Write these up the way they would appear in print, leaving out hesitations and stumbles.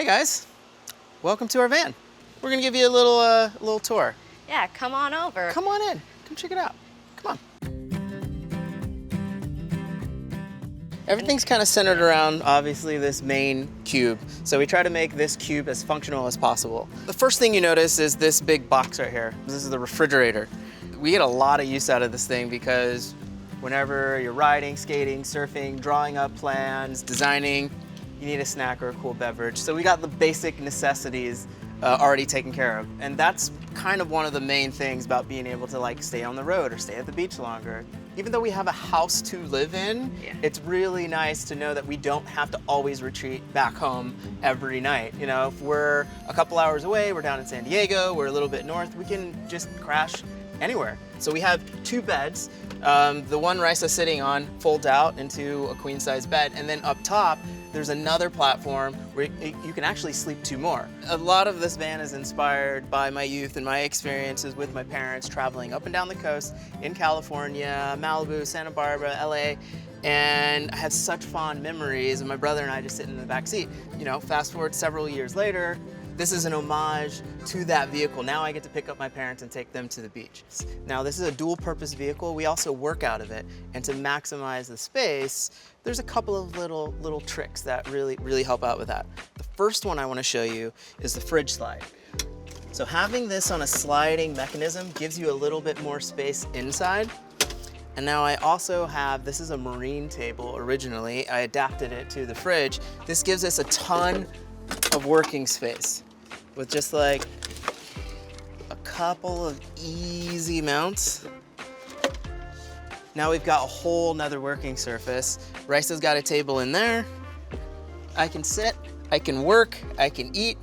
Hey guys, welcome to our van. We're gonna give you a little tour. Yeah, come on over. Come on in, come check it out. Come on. Everything's kind of centered around, obviously, this main cube. So we try to make this cube as functional as possible. The first thing you notice is this big box right here. This is the refrigerator. We get a lot of use out of this thing because whenever you're riding, skating, surfing, drawing up plans, designing, you need a snack or a cool beverage. So we got the basic necessities already taken care of. And that's kind of one of the main things about being able to like stay on the road or stay at the beach longer. Even though we have a house to live in, it's really nice to know that we don't have to always retreat back home every night. You know, if we're a couple hours away, we're down in San Diego, we're a little bit north, we can just crash anywhere. So we have two beds. The one Raisa sitting on folds out into a queen size bed, and then up top, there's another platform where you can actually sleep two more. A lot of this van is inspired by my youth and my experiences with my parents traveling up and down the coast in California, Malibu, Santa Barbara, LA, and I have such fond memories, and my brother and I just sitting in the back seat. You know, fast forward several years later, this is an homage to that vehicle. Now I get to pick up my parents and take them to the beach. Now this is a dual purpose vehicle. We also work out of it. And to maximize the space, there's a couple of little tricks that really help out with that. The first one I wanna show you is the fridge slide. So having this on a sliding mechanism gives you a little bit more space inside. And now I also have, this is a marine table originally. I adapted it to the fridge. This gives us a ton of working space with just like a couple of easy mounts. Now we've got a whole nother working surface. Raisa's got a table in there. I can sit, I can work, I can eat,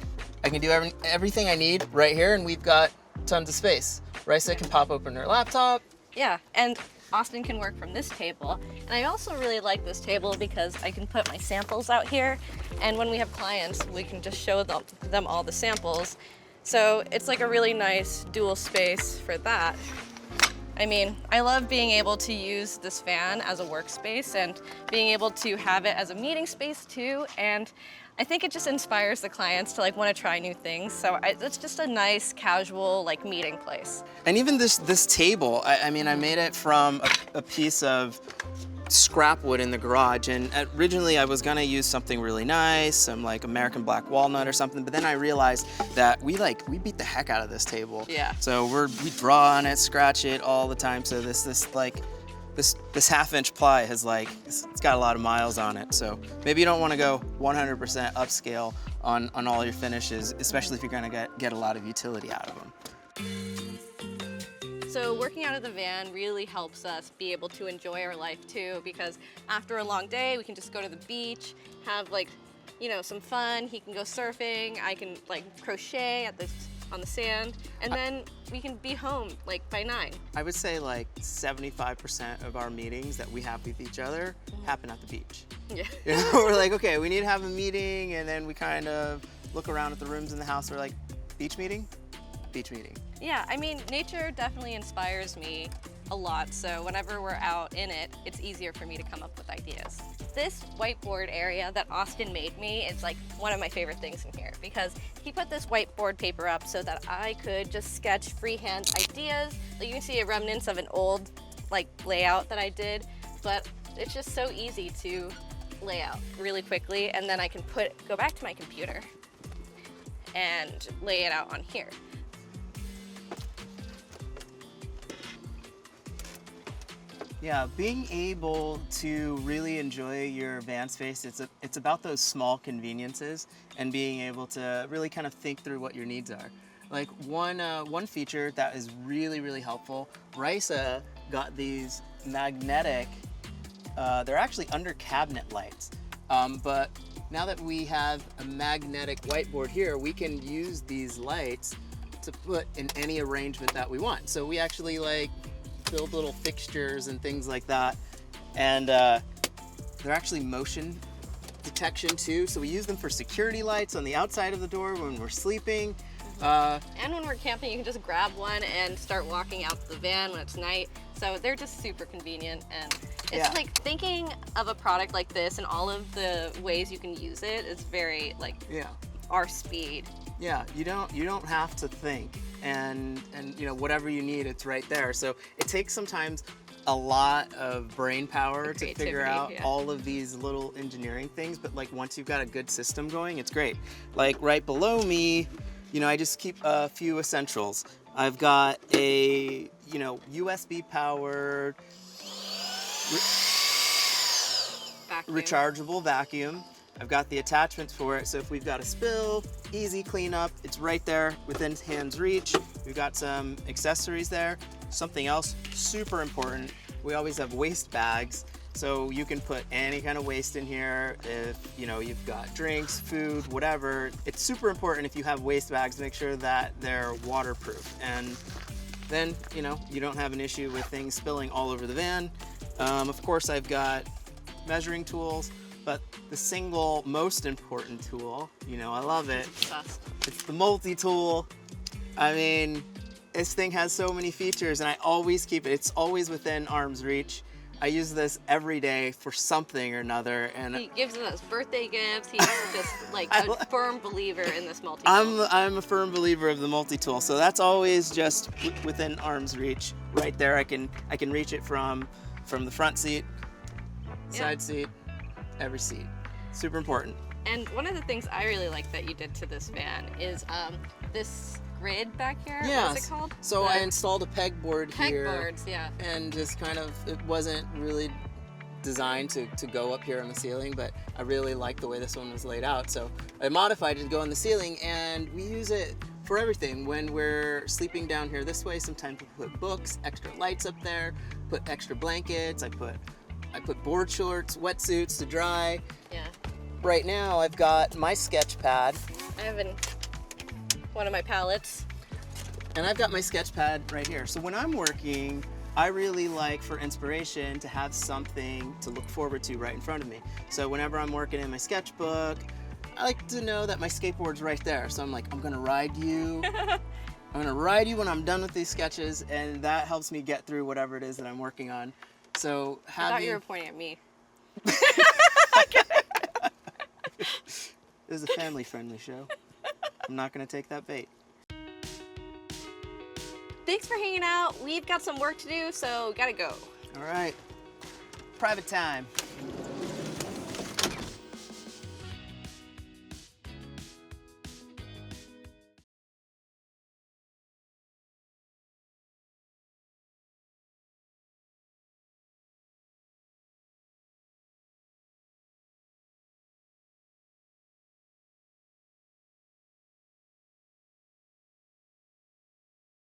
I can do everything I need right here, and we've got tons of space. Raisa can pop open her laptop. Yeah, and Austin can work from this table. And I also really like this table because I can put my samples out here, and when we have clients, we can just show them all the samples. So it's like a really nice dual space for that. I mean, I love being able to use this van as a workspace and being able to have it as a meeting space too. And I think it just inspires the clients to like want to try new things. So it's just a nice casual like meeting place. And even this table, I mean, I made it from a piece of scrap wood in the garage, and originally I was gonna use something really nice, some like American black walnut or something, but then I realized that we beat the heck out of this table. Yeah. So we draw on it, scratch it all the time. So this half-inch ply has it's got a lot of miles on it. So maybe you don't want to go 100% upscale on all your finishes, especially if you're gonna get a lot of utility out of them. So working out of the van really helps us be able to enjoy our life too, because after a long day, we can just go to the beach, have some fun. He can go surfing, I can crochet on the sand, and then we can be home by 9. I would say 75% of our meetings that we have with each other happen at the beach. Yeah. You know, we're like, okay, we need to have a meeting, and then we kind of look around at the rooms in the house. We're like, beach meeting? Beach meeting. Yeah, I mean, nature definitely inspires me a lot, so whenever we're out in it, it's easier for me to come up with ideas. This whiteboard area that Austin made me is one of my favorite things in here, because he put this whiteboard paper up so that I could just sketch freehand ideas. You can see a remnants of an old layout that I did, but it's just so easy to lay out really quickly, and then I can go back to my computer and lay it out on here. Yeah, being able to really enjoy your van space, it's about those small conveniences and being able to really kind of think through what your needs are. One feature that is really helpful, Raisa got these magnetic, they're actually under cabinet lights, but now that we have a magnetic whiteboard here, we can use these lights to put in any arrangement that we want. So we actually build little fixtures and things like that, and they're actually motion detection too, so we use them for security lights on the outside of the door when we're sleeping. And when we're camping, you can just grab one and start walking out the van when it's night. So they're just super convenient, and it's thinking of a product like this and all of the ways you can use it is very our speed. Yeah, you don't have to think, and you know, whatever you need, it's right there. So it takes sometimes a lot of brain power to figure out all of these little engineering things, but like once you've got a good system going, it's great. Like right below me, you know, I just keep a few essentials. I've got a, you know, USB powered rechargeable vacuum. I've got the attachments for it, so if we've got a spill, easy cleanup, it's right there within hand's reach. We've got some accessories there. Something else super important, we always have waste bags, so you can put any kind of waste in here. If you know you've got drinks, food, whatever, it's super important if you have waste bags, make sure that they're waterproof, and then you know you don't have an issue with things spilling all over the van. Of course, I've got measuring tools, but the single most important tool, you know, I love it. It's the multi-tool. I mean, this thing has so many features, and I always keep it. It's always within arm's reach. I use this every day for something or another, and he gives us birthday gifts. He's just like a firm believer in this multi-tool. I'm a firm believer of the multi-tool, so that's always just within arm's reach. Right there, I can reach it from the front seat, side seat, every seat. Super important. And one of the things I really like that you did to this van is this grid back here. Yeah. What is it called? So I installed a pegboard here. Pegboards, yeah. And just kind of, it wasn't really designed to go up here on the ceiling, but I really like the way this one was laid out. So I modified it to go on the ceiling, and we use it for everything. When we're sleeping down here this way, sometimes we put books, extra lights up there, put extra blankets. I put board shorts, wetsuits to dry. Yeah. Right now I've got my sketch pad. I have one of my palettes. And I've got my sketch pad right here. So when I'm working, I really like, for inspiration, to have something to look forward to right in front of me. So whenever I'm working in my sketchbook, I like to know that my skateboard's right there. So I'm like, I'm gonna ride you. I'm gonna ride you when I'm done with these sketches, and that helps me get through whatever it is that I'm working on. So I thought you were pointing at me. This is a family-friendly show. I'm not gonna take that bait. Thanks for hanging out. We've got some work to do, so gotta go. All right, private time.